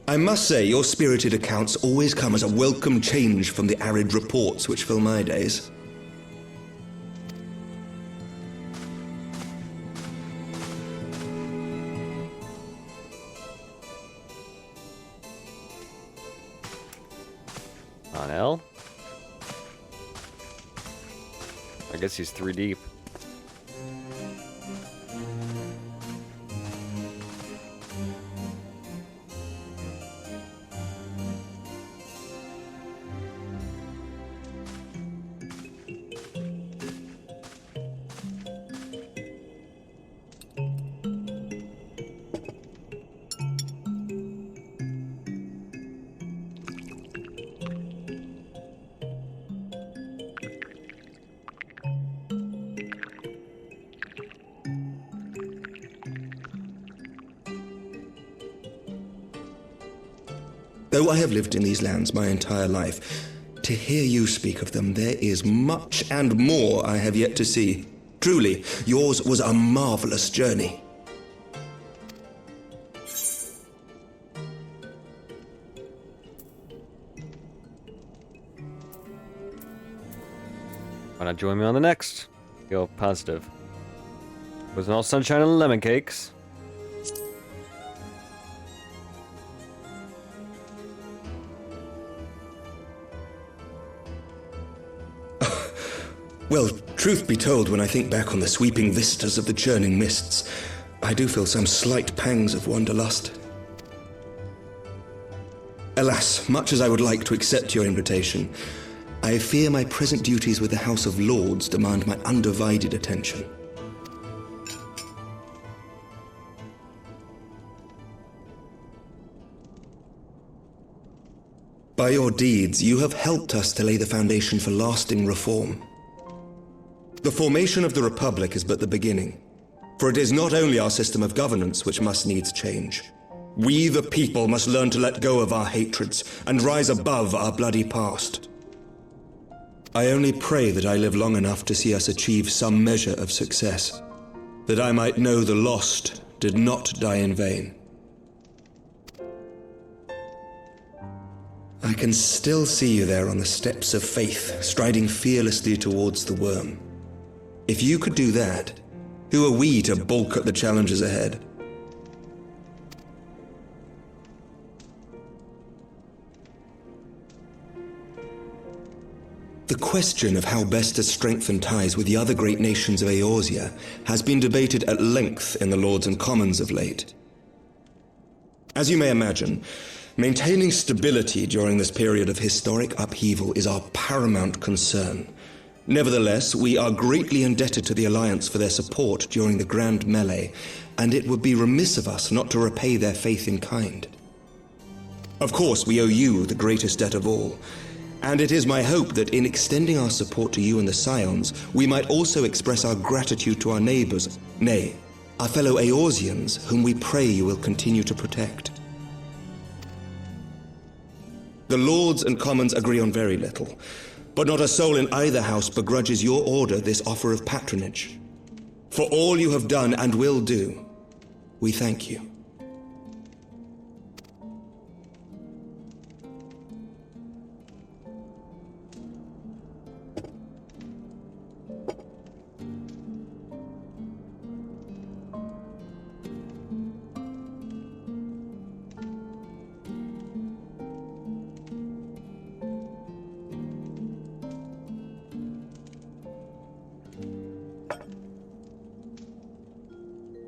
I must say, your spirited accounts always come as a welcome change from the arid reports which fill my days. On L? I guess he's 3 deep. Though I have lived in these lands my entire life, to hear you speak of them, there is much and more I have yet to see. Truly, yours was a marvelous journey. Why not join me on the next? Go positive. Wasn't all sunshine and lemon cakes. Well, truth be told, when I think back on the sweeping vistas of the churning mists, I do feel some slight pangs of wanderlust. Alas, much as I would like to accept your invitation, I fear my present duties with the House of Lords demand my undivided attention. By your deeds, you have helped us to lay the foundation for lasting reform. The formation of the Republic is but the beginning, for it is not only our system of governance which must needs change. We, the people, must learn to let go of our hatreds and rise above our bloody past. I only pray that I live long enough to see us achieve some measure of success, that I might know the lost did not die in vain. I can still see you there on the steps of faith, striding fearlessly towards the worm. If you could do that, who are we to balk at the challenges ahead? The question of how best to strengthen ties with the other great nations of Eorzea has been debated at length in the Lords and Commons of late. As you may imagine, maintaining stability during this period of historic upheaval is our paramount concern. Nevertheless, we are greatly indebted to the Alliance for their support during the Grand Melee, and it would be remiss of us not to repay their faith in kind. Of course, we owe you the greatest debt of all, and it is my hope that in extending our support to you and the Scions, we might also express our gratitude to our neighbors, nay, our fellow Eorzeans, whom we pray you will continue to protect. The Lords and Commons agree on very little, but not a soul in either house begrudges your order this offer of patronage. For all you have done and will do, we thank you.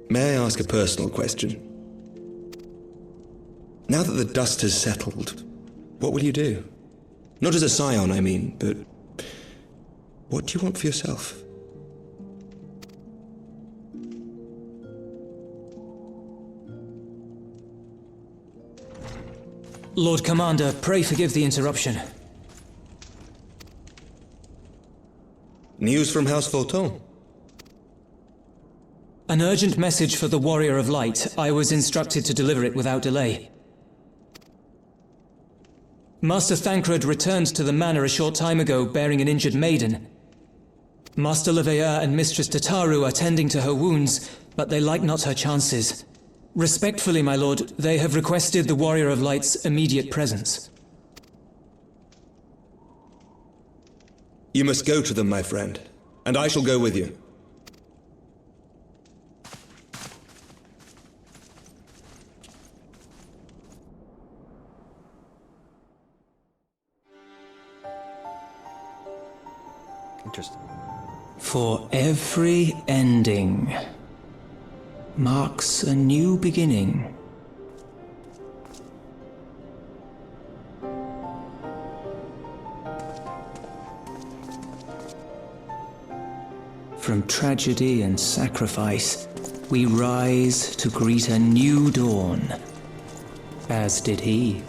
May I ask a personal question? Now that the dust has settled, what will you do? Not as a scion, I mean, but what do you want for yourself? Lord Commander, pray forgive the interruption. News from House Fulton? An urgent message for the Warrior of Light. I was instructed to deliver it without delay. Master Thancred returned to the manor a short time ago, bearing an injured maiden. Master Leveilleur and Mistress Tataru are tending to her wounds, but they like not her chances. Respectfully, my lord, they have requested the Warrior of Light's immediate presence. You must go to them, my friend, and I shall go with you. Interesting. For every ending marks a new beginning. From tragedy and sacrifice, we rise to greet a new dawn, as did he.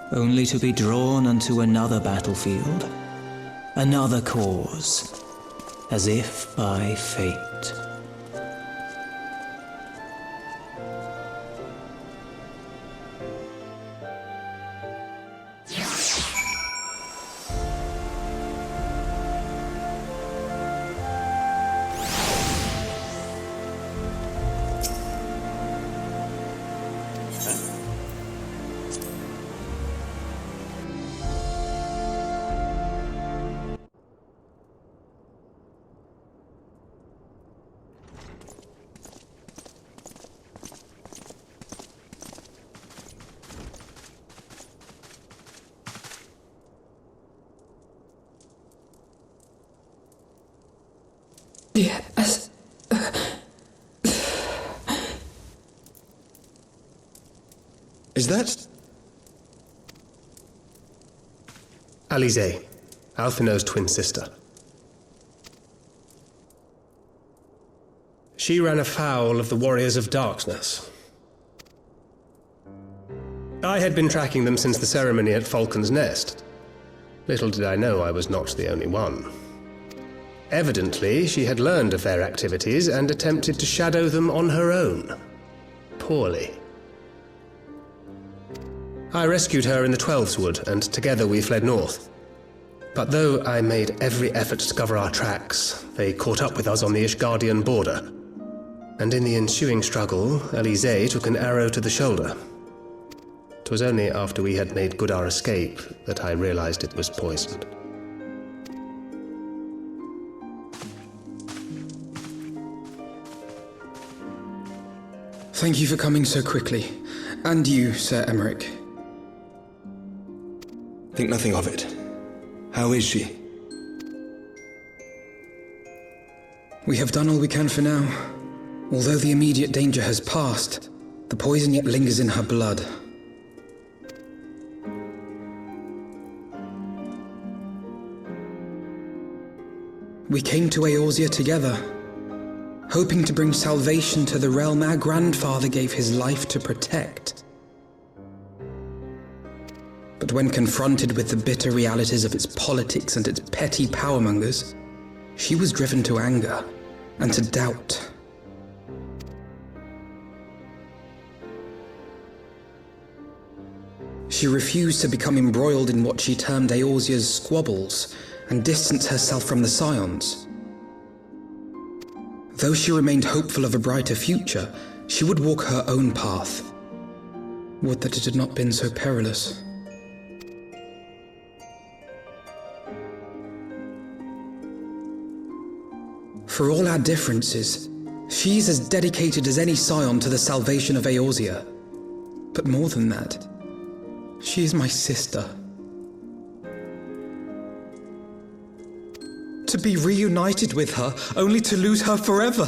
Only to be drawn unto another battlefield, another cause, as if by fate. Yes. Is that... Alize, Alphino's twin sister. She ran afoul of the Warriors of Darkness. I had been tracking them since the ceremony at Falcon's Nest. Little did I know I was not the only one. Evidently, she had learned of their activities and attempted to shadow them on her own. Poorly. I rescued her in the Twelveswood, and together we fled north. But though I made every effort to cover our tracks, they caught up with us on the Ishgardian border. And in the ensuing struggle, Alize took an arrow to the shoulder. It was only after we had made good our escape that I realized it was poisoned. Thank you for coming so quickly. And you, Sir Emmerich. Think nothing of it. How is she? We have done all we can for now. Although the immediate danger has passed, the poison yet lingers in her blood. We came to Eorzea together, hoping to bring salvation to the realm our grandfather gave his life to protect. But when confronted with the bitter realities of its politics and its petty powermongers, she was driven to anger and to doubt. She refused to become embroiled in what she termed Eorzea's squabbles and distance herself from the Scions. Though she remained hopeful of a brighter future, she would walk her own path. Would that it had not been so perilous. For all our differences, she's as dedicated as any Scion to the salvation of Eorzea. But more than that, she is my sister. To be reunited with her, only to lose her forever.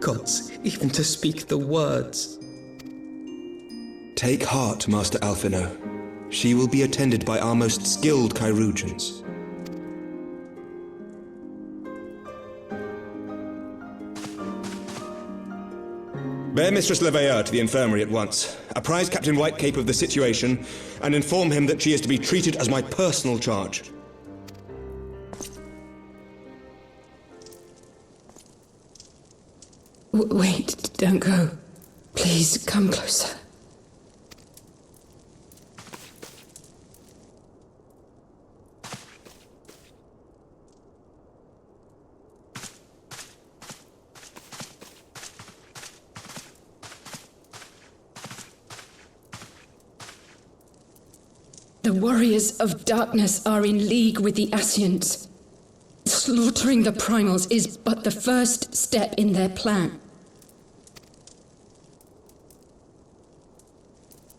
Gods, even to speak the words. Take heart, Master Alphino. She will be attended by our most skilled chirurgeons. Bear Mistress Leveilleur to the infirmary at once. Apprise Captain Whitecape of the situation, and inform him that she is to be treated as my personal charge. Wait, don't go. Please, come closer. The warriors of darkness are in league with the Ascians. Slaughtering the primals is but the first step in their plan.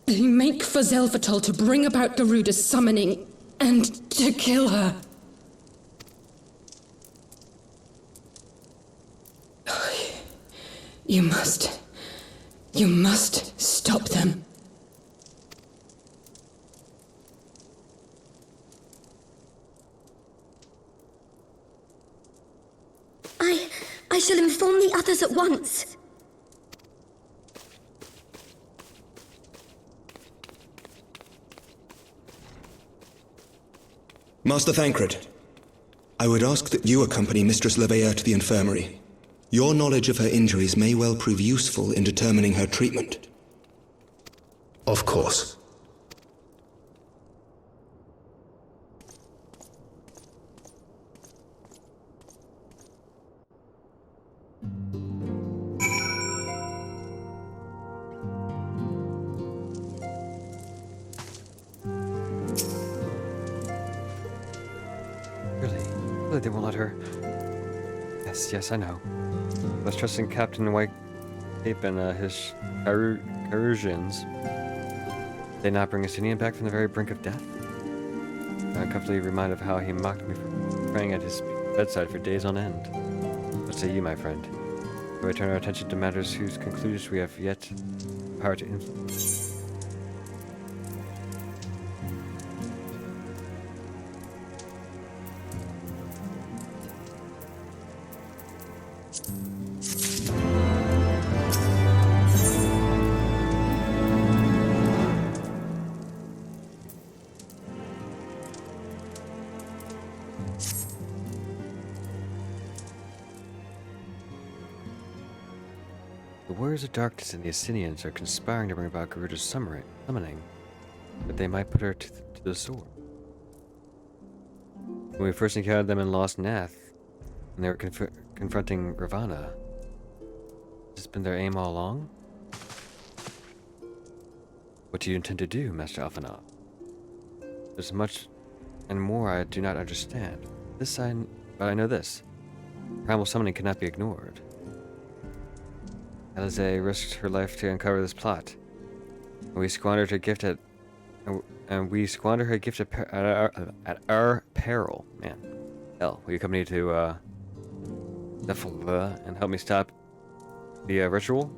They make for Zelvatol to bring about Garuda's summoning and to kill her. You must stop them. I shall inform the others at once. Master Thancred, I would ask that you accompany Mistress Leveilleur to the infirmary. Your knowledge of her injuries may well prove useful in determining her treatment. Of course. Really, they won't let her. Yes, I know. Let's trust in Captain Whitecape and his chirurgeons. Did they not bring Estinian back from the very brink of death? I'm uncomfortably reminded of how he mocked me for praying at his bedside for days on end. What say you, my friend? Do we turn our attention to matters whose conclusions we have yet the power to influence? The Warriors of Darkness and the Asinians are conspiring to bring about Garuda's summoning, but they might put her to the sword. When we first encountered them in Lost Nath, and they were confronting Ravana, has this been their aim all along? What do you intend to do, Master Alphanab? There's much and more I do not understand. But I know this. Primal summoning cannot be ignored. Alize risked her life to uncover this plot. And we squandered her gift at our peril. Man. Hell, will you accompany me to and help me stop the ritual?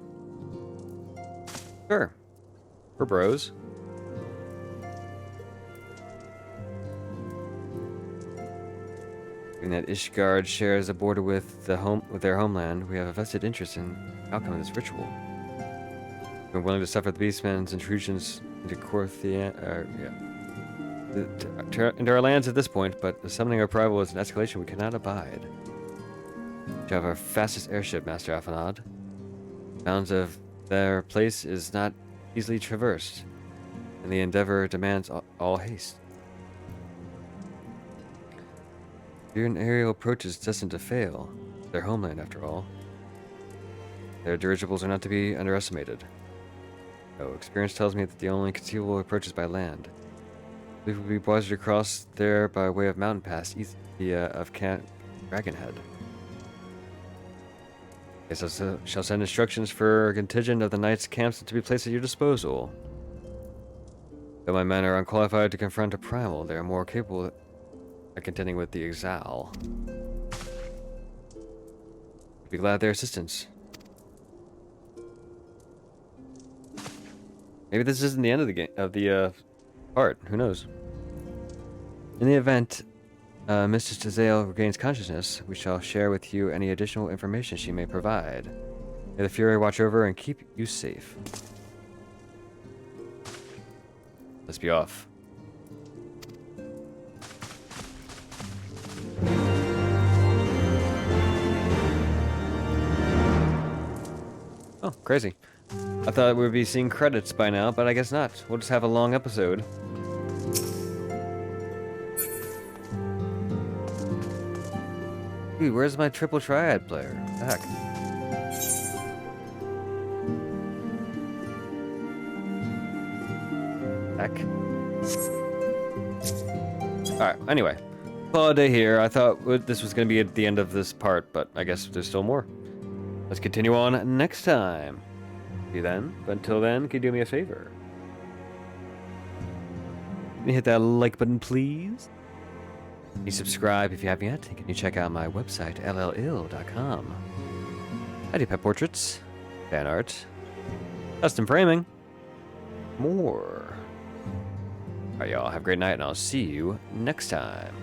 Sure. We're bros. Given that Ishgard shares a border with their homeland, we have a vested interest in the outcome of this ritual. We're willing to suffer the Beastmen's intrusions into into our lands at this point, but the summoning of rival is an escalation we cannot abide. We have our fastest airship, Master Alphanad. Bounds of their place is not easily traversed, and the endeavor demands all haste. Fear an aerial approach is destined to fail. Their homeland, after all. Their dirigibles are not to be underestimated. Though experience tells me that the only conceivable approach is by land. We will be wiser to cross there by way of mountain pass east of Dragonhead. I shall send instructions for a contingent of the Knights' camps to be placed at your disposal. Though my men are unqualified to confront a primal, they are more capable of contending with the Exile. Be glad of their assistance. Maybe this isn't the end of the game, part. Who knows? In the event Mistress Tazale regains consciousness, we shall share with you any additional information she may provide. May the Fury watch over and keep you safe. Let's be off. Oh, crazy. I thought we would be seeing credits by now, but I guess not. We'll just have a long episode. Dude, where's my triple triad player? What the heck? Heck. Alright, anyway. Call it a day here. I thought this was going to be at the end of this part, but I guess there's still more. Let's continue on next time. See you then. But until then, can you do me a favor? Can you hit that like button, please? Can you subscribe if you haven't yet? And can you check out my website, llill.com? I do pet portraits, fan art, custom framing, more. Alright, y'all. Have a great night, and I'll see you next time.